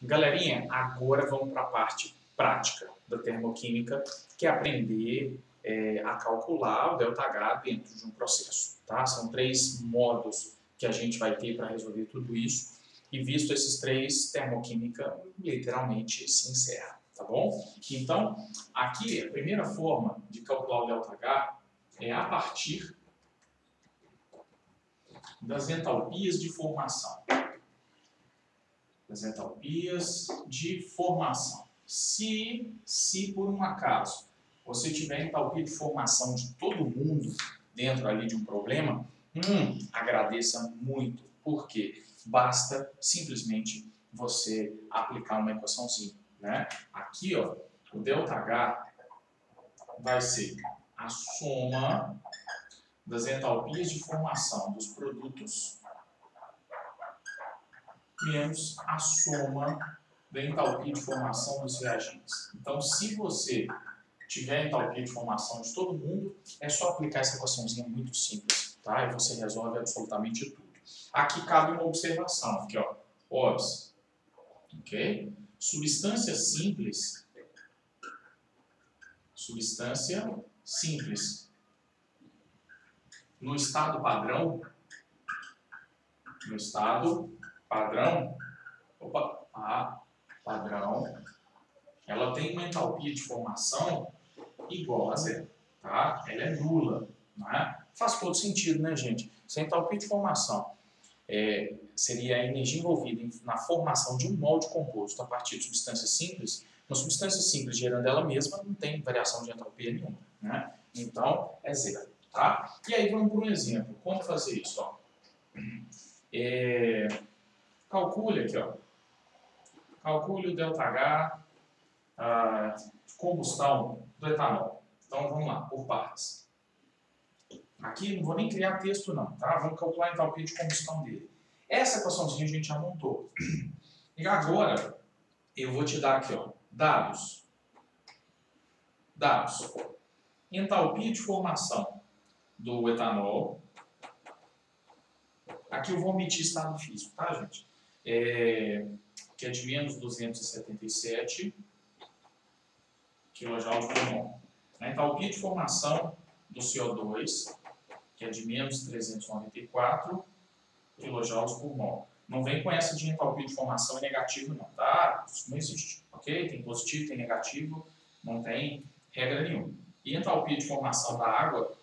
Galerinha, agora vamos para a parte prática da termoquímica, que é aprender a calcular o ΔH dentro de um processo. Tá? São 3 modos que a gente vai ter para resolver tudo isso. E visto esses 3, termoquímica literalmente se encerra. Tá bom? Então, aqui a primeira forma de calcular o ΔH é a partir das entalpias de formação. Das entalpias de formação. Se por um acaso você tiver entalpia de formação de todo mundo dentro ali de um problema, agradeça muito, porque basta simplesmente você aplicar uma equaçãozinha, né? Aqui, ó, o ΔH vai ser a soma das entalpias de formação dos produtos menos a soma da entalpia de formação dos reagentes. Então, se você tiver entalpia de formação de todo mundo, é só aplicar essa equaçãozinha muito simples, tá? E você resolve absolutamente tudo. Aqui cabe uma observação, aqui, ó, obs, ok? Substância simples, no estado padrão, padrão, ela tem uma entalpia de formação igual a zero, tá? Ela é nula, né? Faz todo sentido, né, gente? Se a entalpia de formação seria a energia envolvida na formação de um molde composto a partir de substâncias simples, uma substância simples gerando ela mesma não tem variação de entalpia nenhuma, né? Então, é zero, tá? E aí vamos para um exemplo. Como fazer isso, ó? Calcule aqui, ó. Calcule o ΔH de combustão do etanol. Então, vamos lá, por partes. Aqui não vou nem criar texto não, tá? Vamos calcular a entalpia de combustão dele. Essa equaçãozinha a gente já montou. E agora, eu vou te dar aqui, ó, dados. Entalpia de formação do etanol. Aqui eu vou omitir estado físico, tá, gente? Que é de menos 277 kJ por mol. A entalpia de formação do CO2, que é de menos 394 kJ por mol. Não vem com essa de entalpia de formação negativo não, tá? Isso não existe, ok? Tem positivo, tem negativo, não tem regra nenhuma. E entalpia de formação da água,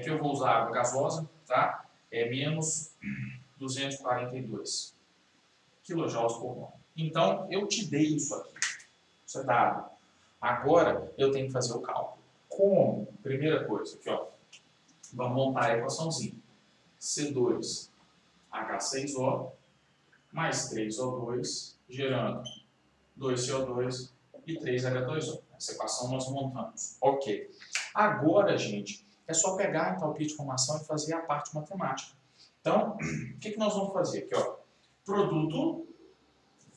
que eu vou usar água gasosa, tá? É menos 242 kJ por mol. Então, eu te dei isso aqui. Isso é dado. Agora, eu tenho que fazer o cálculo. Como? Primeira coisa, aqui, ó. Vamos montar a equaçãozinha. C2H6O mais 3O2, gerando 2CO2 e 3H2O. Essa equação nós montamos. Ok. Agora, gente, é só pegar a entalpia de formação e fazer a parte matemática. Então, o que nós vamos fazer? Aqui, ó. Produto,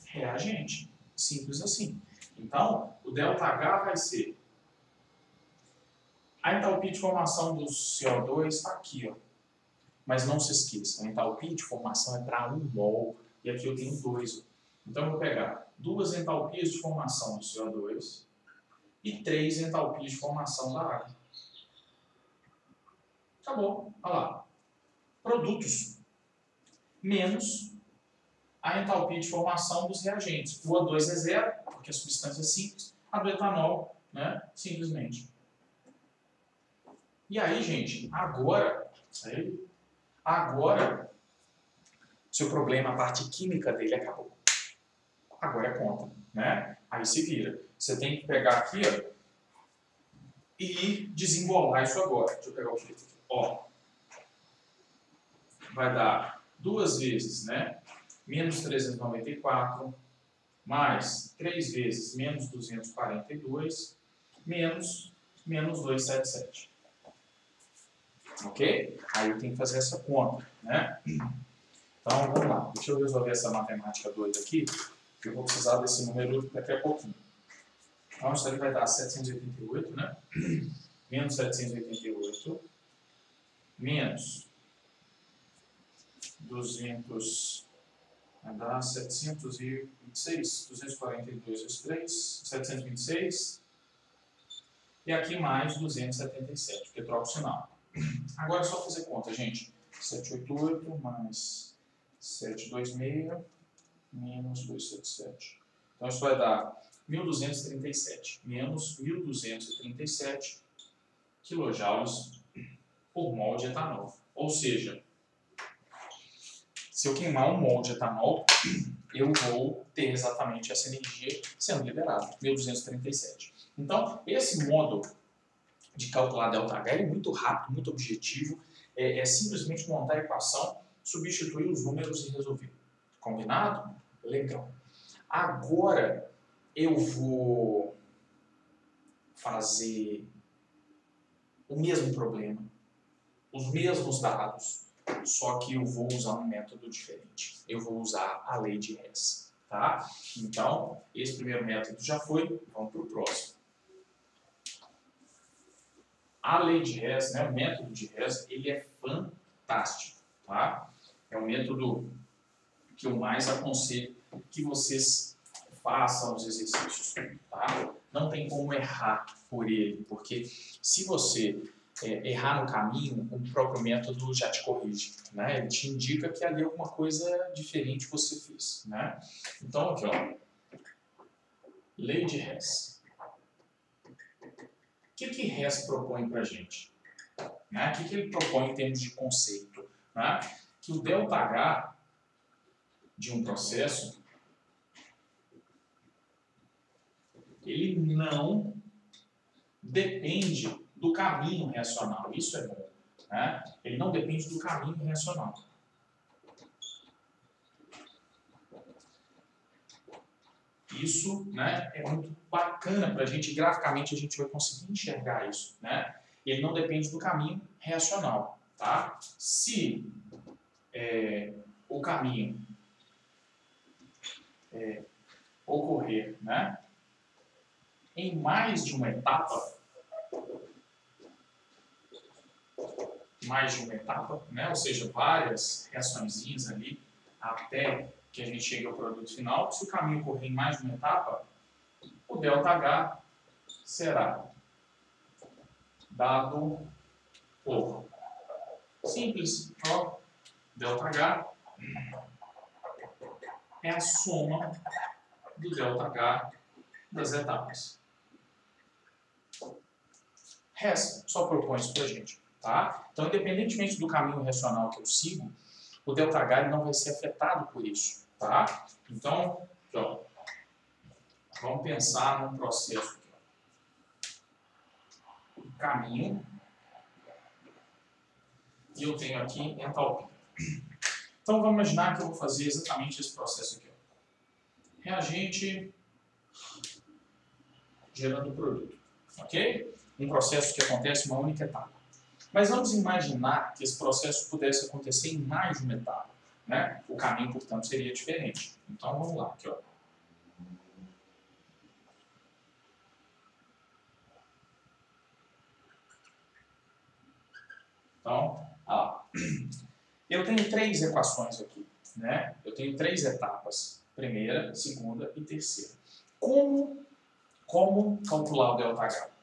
reagente. Simples assim. Então, o ΔH vai ser a entalpia de formação do CO2 está aqui, ó. Mas não se esqueça, a entalpia de formação é para 1 mol e aqui eu tenho 2. Então, eu vou pegar 2 entalpias de formação do CO2 e 3 entalpias de formação da água. Acabou. Olha lá. Produtos menos a entalpia de formação dos reagentes. O O2 é zero, porque é substância simples. A do etanol, né, simplesmente. E aí, gente, agora, seu problema, a parte química dele acabou. Agora é conta, né? Aí se vira. Você tem que pegar aqui, ó, e desembolar isso agora. Deixa eu pegar o jeito aqui. Ó, vai dar 2 vezes, né? Menos 394, mais 3 vezes menos 242, menos 277. Ok? Aí eu tenho que fazer essa conta, né? Então, vamos lá. Deixa eu resolver essa matemática 2 aqui, que eu vou precisar desse número daqui a pouquinho. Então, isso aí vai dar 788, né? Menos 788, menos 200... Vai dar 726, 242 vezes 3, 726. E aqui mais 277, porque troca o sinal. Agora é só fazer conta, gente. 788 mais 726 menos 277. Então isso vai dar 1.237 menos 1.237 quilojoules por mol de etanol. Ou seja, se eu queimar um mol de etanol, eu vou ter exatamente essa energia sendo liberada, 1.237. Então, esse modo de calcular ΔH é muito rápido, muito objetivo. É simplesmente montar a equação, substituir os números e resolver. Combinado? Legal. Agora, eu vou fazer o mesmo problema, os mesmos dados, só que eu vou usar um método diferente. Eu vou usar a lei de Hess, tá? Então, esse primeiro método já foi, vamos para o próximo. A lei de Hess, né, o método de Hess, ele é fantástico, tá? É o método que eu mais aconselho que vocês façam os exercícios, tá? Não tem como errar por ele, porque se você errar no caminho, o próprio método já te corrige, né? Ele te indica que ali alguma coisa diferente você fez, né? Então, aqui, ó, lei de Hess. O que Hess propõe para a gente? Né? O que ele propõe em termos de conceito? Né? Que o ΔH de um processo, ele não depende do caminho reacional. Isso é bom. Né? Ele não depende do caminho reacional. Isso, né, é muito bacana para a gente, graficamente a gente vai conseguir enxergar isso. Né? Ele não depende do caminho reacional. Tá? Se o caminho ocorrer, né, em mais de uma etapa, né, ou seja, várias reaçõezinhas ali, até que a gente chegue ao produto final, se o caminho ocorrer em mais de uma etapa, o ΔH será dado por simples, ó, ΔH é a soma do ΔH das etapas. Hess só propõe isso pra gente, tá? Então, independentemente do caminho racional que eu sigo, o ΔH ele não vai ser afetado por isso, tá? Então, ó, vamos pensar num processo aqui, ó. Um caminho, e eu tenho aqui entalpia. Então, vamos imaginar que eu vou fazer exatamente esse processo aqui, ó. Reagente gerando produto, ok? Um processo que acontece em uma única etapa. Mas vamos imaginar que esse processo pudesse acontecer em mais de uma etapa, né? O caminho, portanto, seria diferente. Então, vamos lá, aqui, ó. Então, eu tenho três equações aqui, né? Eu tenho três etapas, primeira, segunda e terceira. Como calcular o ΔH?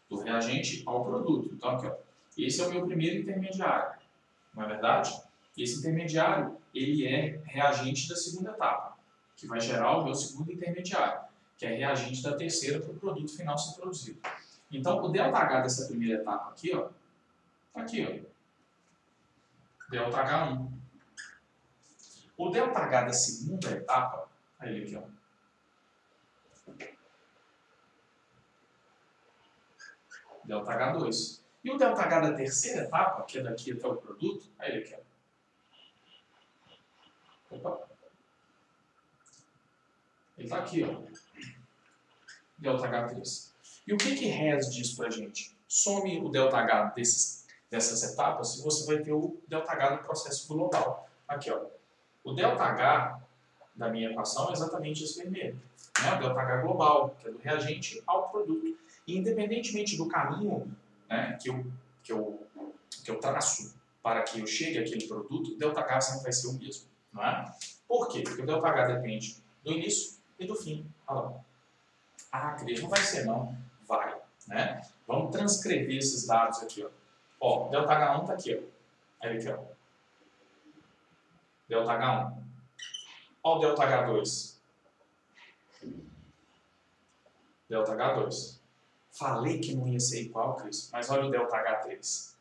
Do reagente ao produto. Então, aqui, ó, esse é o meu primeiro intermediário, não é verdade? Esse intermediário, ele é reagente da segunda etapa, que vai gerar o meu segundo intermediário, que é reagente da terceira para o produto final ser produzido. Então, o ΔH dessa primeira etapa aqui, ó, tá aqui, ó, ΔH1. O ΔH da segunda etapa, aí ele aqui, ó, ΔH2. E o ΔH da terceira etapa, que é daqui até o produto, aí ele aqui, ó. Opa. Ele está aqui, ó. ΔH3. E o que Hess diz pra gente? Some o ΔH dessas etapas e você vai ter o ΔH do processo global. Aqui, ó. O ΔH da minha equação é exatamente esse vermelho. Né? O ΔH global, que é do reagente ao produto. E independentemente do caminho, né, que eu traço para que eu chegue àquele produto, o ΔH sempre vai ser o mesmo. Não é? Por quê? Porque o ΔH depende do início e do fim. Olha lá. Ah, Cris, não vai ser não. Vai. Né? Vamos transcrever esses dados aqui. Ó, ΔH1 está aqui. Ó. Aí aqui, ó. ΔH1. Olha o ΔH2. ΔH2. Falei que não ia ser igual, Cris, mas olha o ΔH3.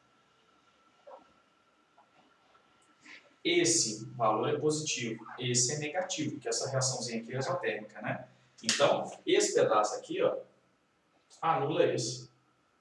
Esse valor é positivo, esse é negativo, porque essa reaçãozinha aqui é isotérmica, né? Então, esse pedaço aqui, ó, anula esse.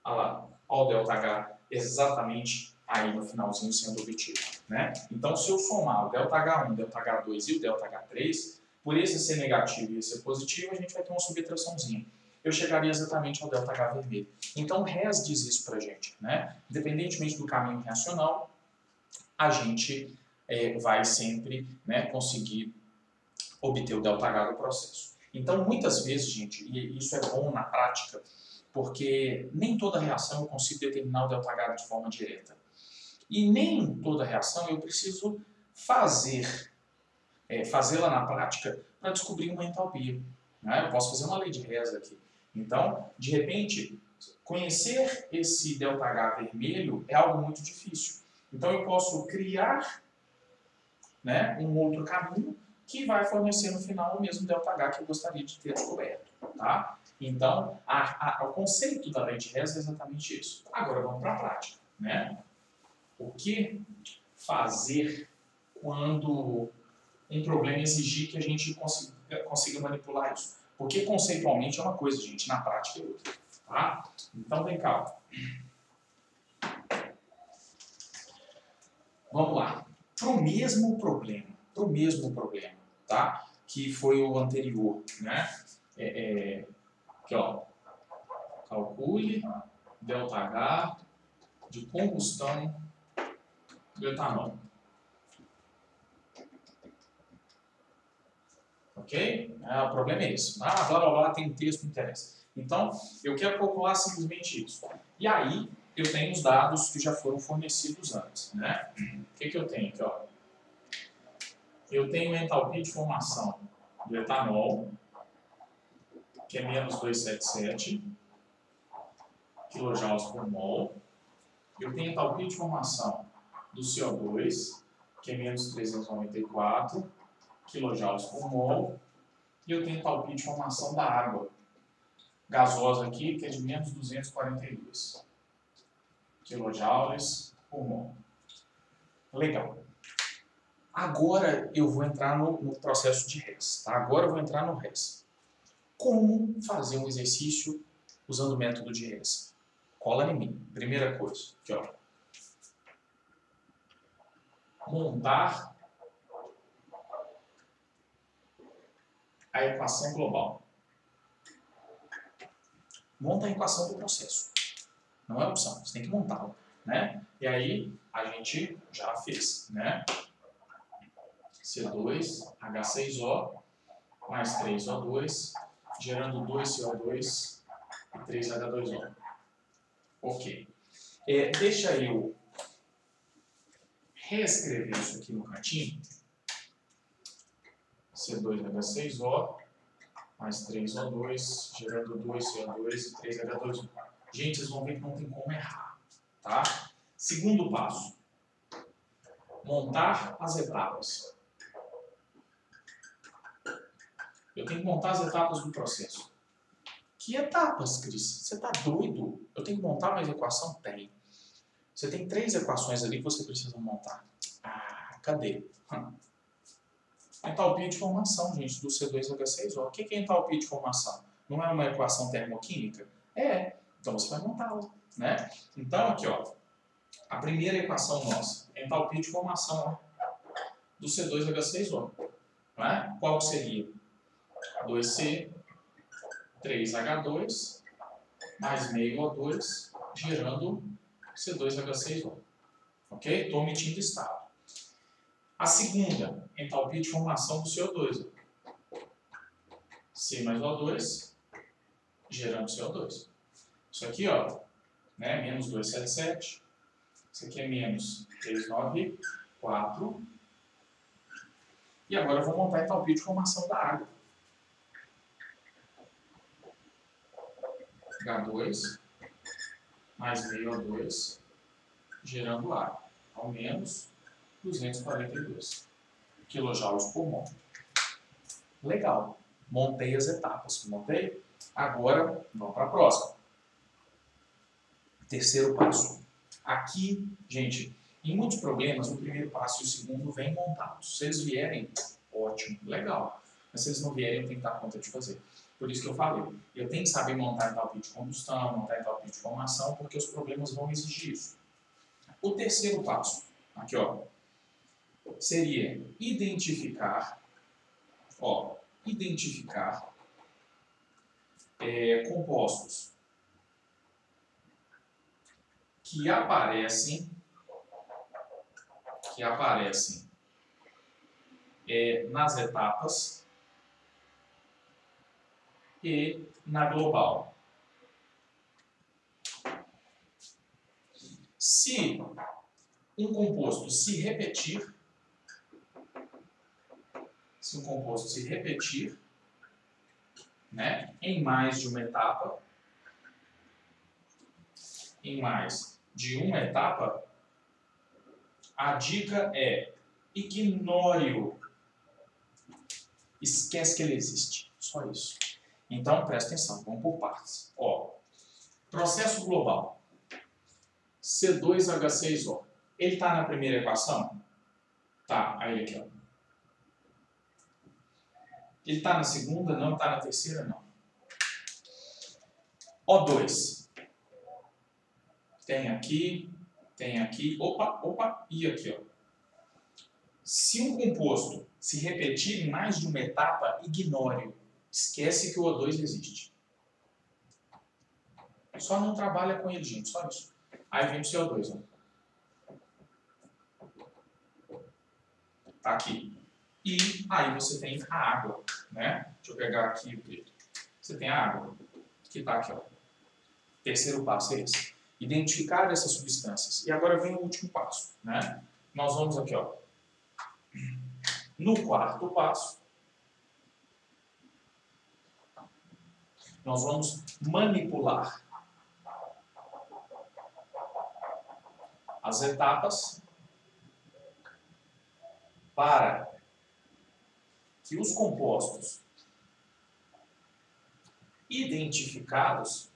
Olha lá, olha o ΔH exatamente aí no finalzinho sendo obtido, né? Então, se eu somar o ΔH1, o ΔH2 e o ΔH3, por esse ser negativo e esse ser positivo, a gente vai ter uma subtraçãozinha. Eu chegaria exatamente ao ΔH vermelho. Então, o Hess diz isso pra gente, né? Independentemente do caminho reacional, a gente vai sempre, né, conseguir obter o ΔH do processo. Então, muitas vezes, gente, e isso é bom na prática, porque nem toda reação eu consigo determinar o ΔH de forma direta. E nem toda reação eu preciso fazê-la na prática para descobrir uma entalpia. Né? Eu posso fazer uma lei de Hess aqui. Então, de repente, conhecer esse ΔH vermelho é algo muito difícil. Então, eu posso criar, né, um outro caminho que vai fornecer no final o mesmo ΔH que eu gostaria de ter descoberto. Tá? Então, o conceito da lei de Hess é exatamente isso. Agora, vamos para a prática. Né? O que fazer quando um problema exigir que a gente consiga manipular isso? Porque conceitualmente é uma coisa, gente, na prática é outra. Tá? Então, vem cá. Vamos lá. Para o mesmo problema, tá? Que foi o anterior, né? Aqui, ó. Calcule ΔH de combustão do etanol. Ok? O problema é esse. Blá, blá, blá, tem um texto que interessa. Então, eu quero calcular simplesmente isso. E aí, eu tenho os dados que já foram fornecidos antes. Né? O que eu tenho aqui? Ó? Eu tenho a entalpia de formação do etanol, que é menos 277 kJ por mol. Eu tenho a entalpia de formação do CO2, que é menos 394 kJ por mol. E eu tenho a entalpia de formação da água gasosa aqui, que é de menos 242 kJ por mol. Legal. Agora eu vou entrar no processo de Hess. Tá? Agora eu vou entrar no Hess. Como fazer um exercício usando o método de Hess? Cola em mim. Primeira coisa. Aqui, ó. Montar a equação global. Monta a equação do processo. Não é opção, você tem que montá-la. Né? E aí a gente já fez. Né? C2H6O mais 3O2, gerando 2CO2 e 3H2O. Ok. Deixa eu reescrever isso aqui no cantinho. C2H6O mais 3O2, gerando 2CO2 e 3H2O. Gente, vocês vão ver que não tem como errar. Tá? Segundo passo. Montar as etapas. Eu tenho que montar as etapas do processo. Que etapas, Cris? Você está doido? Eu tenho que montar mais equação? Tem. Você tem 3 equações ali que você precisa montar. Cadê? Entalpia de formação, gente, do C2H6O. O que é entalpia de formação? Não é uma equação termoquímica? É. Então você vai montá-la. Né? Então, aqui, ó. A primeira equação nossa. Entalpia de formação do C2H6O. Né? Qual seria? 2C, 3H2, mais meio O2, gerando C2H6O. Ok? Estou omitindo estado. A segunda, entalpia de formação do CO2. C mais O2, gerando CO2. Isso aqui, ó, né, menos 277. Isso aqui é menos 394. E agora eu vou montar a entalpia de formação da água. H2 mais meio O2, gerando água, ao menos 242 kJ por mol. Legal. Montei as etapas. Montei? Agora, vamos para a próxima. Terceiro passo. Aqui, gente, em muitos problemas, o primeiro passo e o segundo vêm montados. Se eles vierem, ótimo, legal. Mas se eles não vierem, eu tenho que dar conta de fazer. Por isso que eu falei, eu tenho que saber montar entalpia de combustão, montar entalpia de formação, porque os problemas vão exigir isso. O terceiro passo, aqui ó, seria identificar compostos que aparecem nas etapas e na global. Se um composto se repetir, né, em mais de uma etapa, a dica é ignore-o. Esquece que ele existe. Só isso. Então, presta atenção. Vamos por partes. Ó, processo global. C2H6O. Ele está na primeira equação? Tá. Aí aqui, ó. Ele está na segunda? Não. Está na terceira? Não. O2. Tem aqui. Opa, e aqui, ó. Se um composto se repetir em mais de uma etapa, ignore-o. Esquece que o O2 existe. Só não trabalha com ele, gente, só isso. Aí vem o CO2, ó. Tá aqui. E aí você tem a água, né? Deixa eu pegar aqui o preto. Você tem a água, que tá aqui, ó. Terceiro passo é esse. Identificar essas substâncias. E agora vem o último passo, né? Nós vamos aqui, ó. No quarto passo, nós vamos manipular as etapas para que os compostos identificados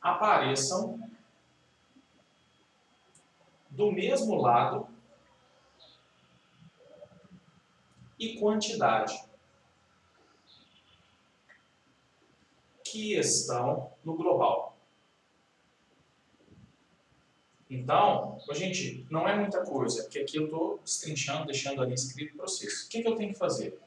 apareçam do mesmo lado e quantidade que estão no global. Então, gente, não é muita coisa, porque aqui eu estou destrinchando, deixando ali escrito para vocês. O que eu tenho que fazer?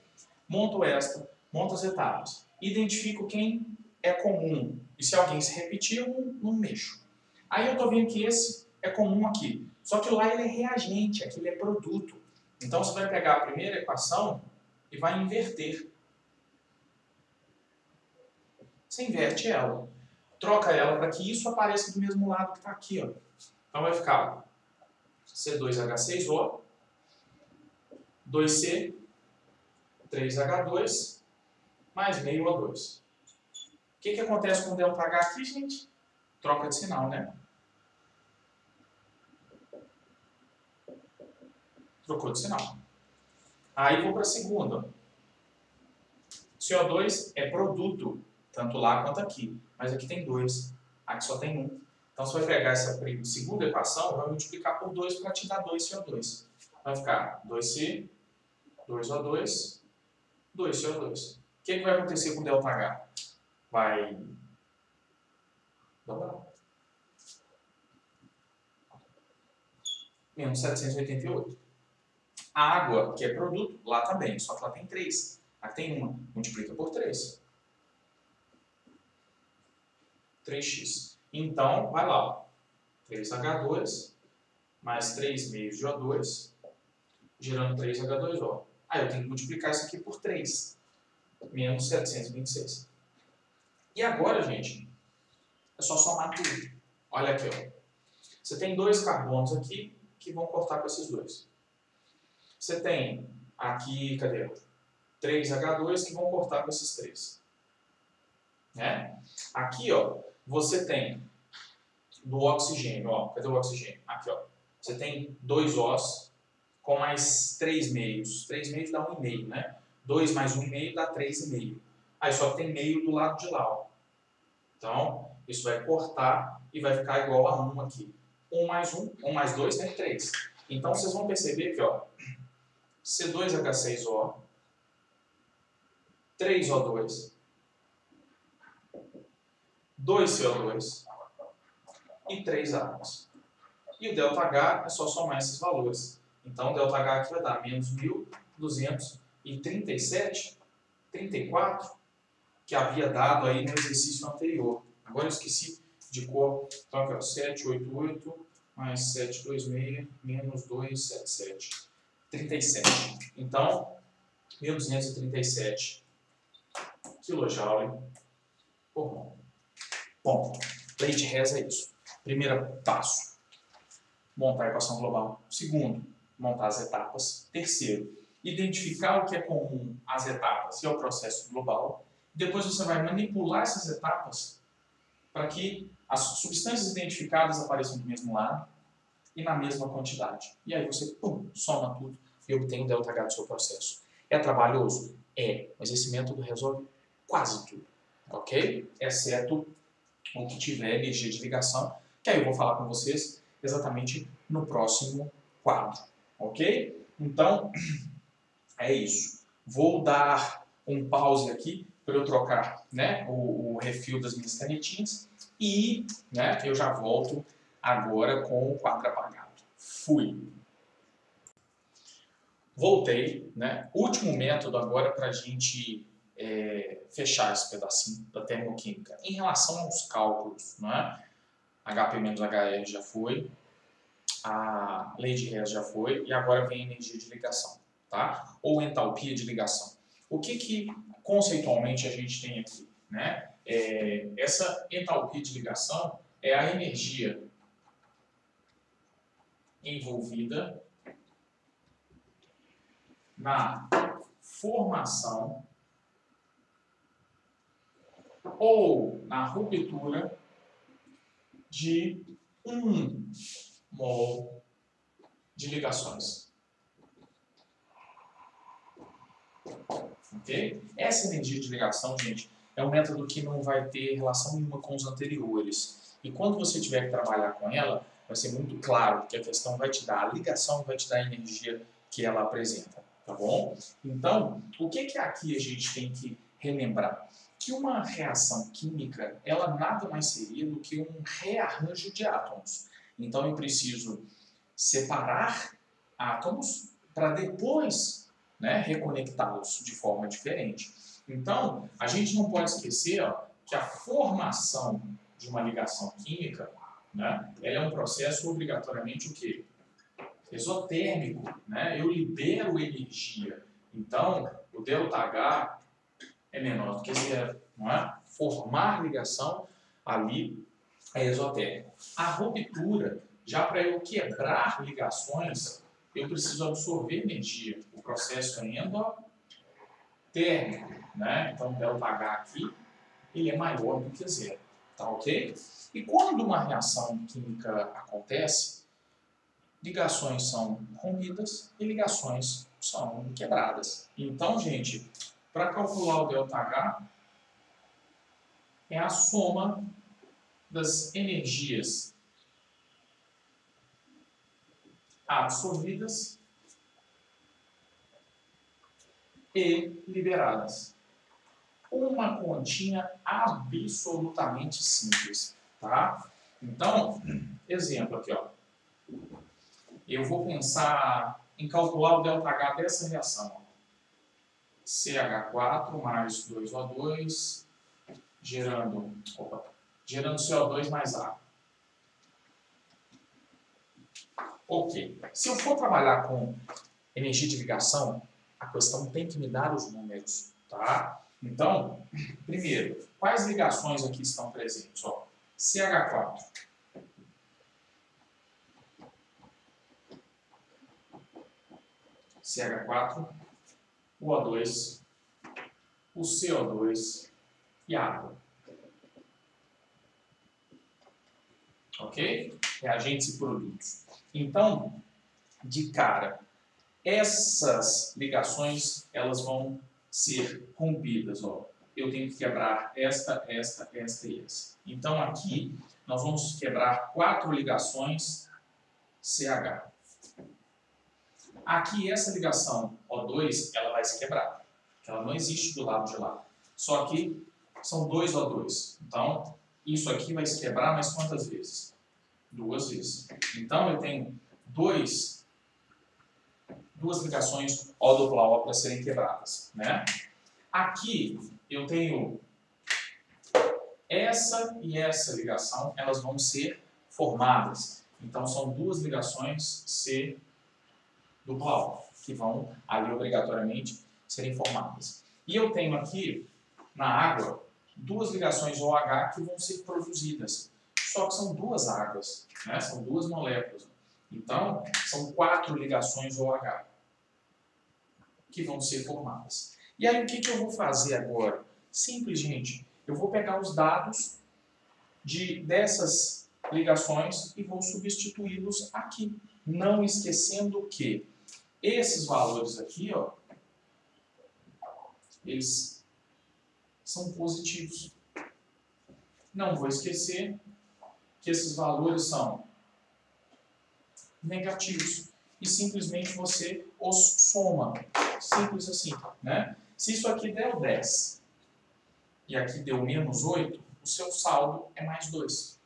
Monto as etapas, identifico quem é comum, e se alguém se repetir, eu não mexo. Aí eu estou vendo que esse é comum aqui, só que lá ele é reagente, aqui ele é produto. Então você vai pegar a primeira equação e vai inverter. Você inverte ela, troca ela para que isso apareça do mesmo lado que está aqui, ó. Então vai ficar C2H6O, 2C, 3H2, mais meio O2. O que acontece com o ΔH aqui, gente? Troca de sinal, né? Trocou de sinal. Aí vou para a segunda. CO2 é produto, tanto lá quanto aqui. Mas aqui tem 2, aqui só tem 1. Então você vai pegar essa segunda equação e vai multiplicar por 2 para te dar 2 CO2. Vai ficar 2C, 2O2, 2 CO2. O que vai acontecer com o ΔH? Vai dobrar. Menos 788. A água, que é produto, lá também, só que lá tem 3. Aqui tem 1, multiplica por 3. 3x. Então, vai lá, ó. 3H2 mais 3 meios de O2, gerando 3H2O. Aí eu tenho que multiplicar isso aqui por 3, menos 726. E agora, gente, é só somar tudo. Olha aqui, ó. Você tem 2 carbonos aqui, que vão cortar com esses dois. Você tem aqui, cadê? 3H2 que vão cortar com esses 3. Né? Aqui, ó, você tem do oxigênio, ó, cadê o oxigênio? Aqui, ó. Você tem 2 Os com mais 3 meios. 3 meios dá 1,5, né? 2 mais 1,5 dá 3,5. Aí só tem meio do lado de lá, ó. Então, isso vai cortar e vai ficar igual a 1 aqui. 1 mais 2, né? 3. Então, vocês vão perceber que, ó, C2H6O, 3O2, 2CO2 e 3 átomos. E o ΔH é só somar esses valores. Então, o ΔH aqui vai dar menos 1.237,34, que havia dado aí no exercício anterior. Agora eu esqueci de cor. Então, aqui, ó, 788 mais 726 menos 277. 37. Então, 1.237 kJ por mol. Bom, lei de Hess é isso. Primeiro passo, montar a equação global. Segundo, montar as etapas. Terceiro, identificar o que é comum às etapas e ao processo global. Depois você vai manipular essas etapas para que as substâncias identificadas apareçam do mesmo lado e na mesma quantidade. E aí você, soma tudo e obtém o ΔH do seu processo. É trabalhoso? É, mas esse método resolve quase tudo, ok? Exceto o que tiver energia de ligação, que aí eu vou falar com vocês exatamente no próximo quadro, ok? Então, é isso. Vou dar um pause aqui para eu trocar, né, o refil das minhas canetinhas e, né, eu já volto agora com o quadro apagado. Fui! Voltei, né? Último método agora para a gente fechar esse pedacinho da termoquímica. Em relação aos cálculos, né? HP-HR já foi, a lei de Hess já foi, e agora vem a energia de ligação, tá? Ou entalpia de ligação. O que conceitualmente a gente tem aqui, né? Essa entalpia de ligação é a energia envolvida na formação ou na ruptura de 1 mol de ligações. Ok? Essa energia de ligação, gente, é um método que não vai ter relação nenhuma com os anteriores. E quando você tiver que trabalhar com ela, vai ser muito claro que a questão vai te dar a ligação, vai te dar a energia que ela apresenta. Tá bom? Então, o que aqui a gente tem que relembrar? Que uma reação química, ela nada mais seria do que um rearranjo de átomos. Então, eu preciso separar átomos para depois, né, reconectá-los de forma diferente. Então, a gente não pode esquecer, ó, que a formação de uma ligação química, né, ela é um processo obrigatoriamente o quê? Exotérmico, né? Eu libero energia. Então, o ΔH é menor do que zero, não é? Formar ligação ali é exotérmico. A ruptura, já para eu quebrar ligações, eu preciso absorver energia. O processo é endotérmico, né? Então, o ΔH aqui, ele é maior do que zero, tá ok? E quando uma reação química acontece, ligações são rompidas e ligações são quebradas. Então, gente, para calcular o ΔH, é a soma das energias absorvidas e liberadas. Uma continha absolutamente simples, tá? Então, exemplo aqui, ó. Eu vou pensar em calcular o ΔH dessa reação. CH4 mais 2O2, gerando CO2 mais água. Ok. Se eu for trabalhar com energia de ligação, a questão tem que me dar os números, tá? Então, primeiro, quais ligações aqui estão presentes? Ó, CH4. CH4, o O2, o CO2 e a água. Ok? Reagentes e produtos. Então, de cara, essas ligações, elas vão ser rompidas. Ó. Eu tenho que quebrar esta e esta. Então, aqui, nós vamos quebrar 4 ligações CH. Aqui, essa ligação O2, ela vai se quebrar. Ela não existe do lado de lá. Só que são 2 O2. Então, isso aqui vai se quebrar mais quantas vezes? 2 vezes. Então, eu tenho duas ligações O dupla O para serem quebradas. Né? Aqui, eu tenho essa e essa ligação, elas vão ser formadas. Então, são 2 ligações C dupla O, que vão ali obrigatoriamente serem formadas. E eu tenho aqui, na água, 2 ligações OH que vão ser produzidas. Só que são 2 águas, né? São 2 moléculas. Então, são 4 ligações OH que vão ser formadas. E aí, o que eu vou fazer agora? Simples, gente. Eu vou pegar os dados dessas ligações e vou substituí-los aqui. Não esquecendo que esses valores aqui, ó, eles são positivos. Não vou esquecer que esses valores são negativos. E simplesmente você os soma. Simples assim, né? Se isso aqui deu 10 e aqui deu menos 8, o seu saldo é mais 2.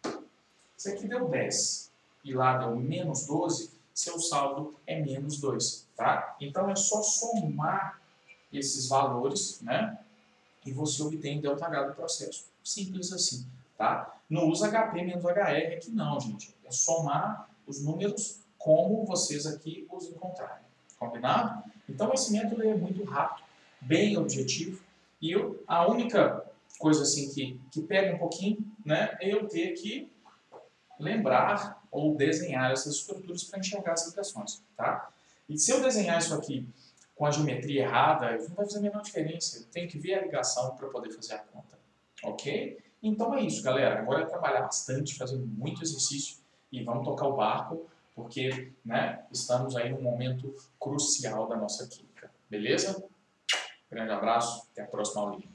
Se aqui deu 10 e lá deu menos 12, seu saldo é menos 2, tá? Então é só somar esses valores, né? E você obtém ΔH do processo. Simples assim, tá? Não usa HP menos HR aqui não, gente. É somar os números como vocês aqui os encontrarem. Combinado? Então esse método é muito rápido, bem objetivo. E a única coisa assim que pega um pouquinho, né, é eu ter que lembrar ou desenhar essas estruturas para enxergar as ligações, tá? E se eu desenhar isso aqui com a geometria errada, não vai fazer a menor diferença. Eu tenho que ver a ligação para poder fazer a conta, ok? Então é isso, galera. Agora é trabalhar bastante, fazer muito exercício e vamos tocar o barco, porque, né, estamos aí num momento crucial da nossa química. Beleza? Grande abraço, até a próxima aulinha.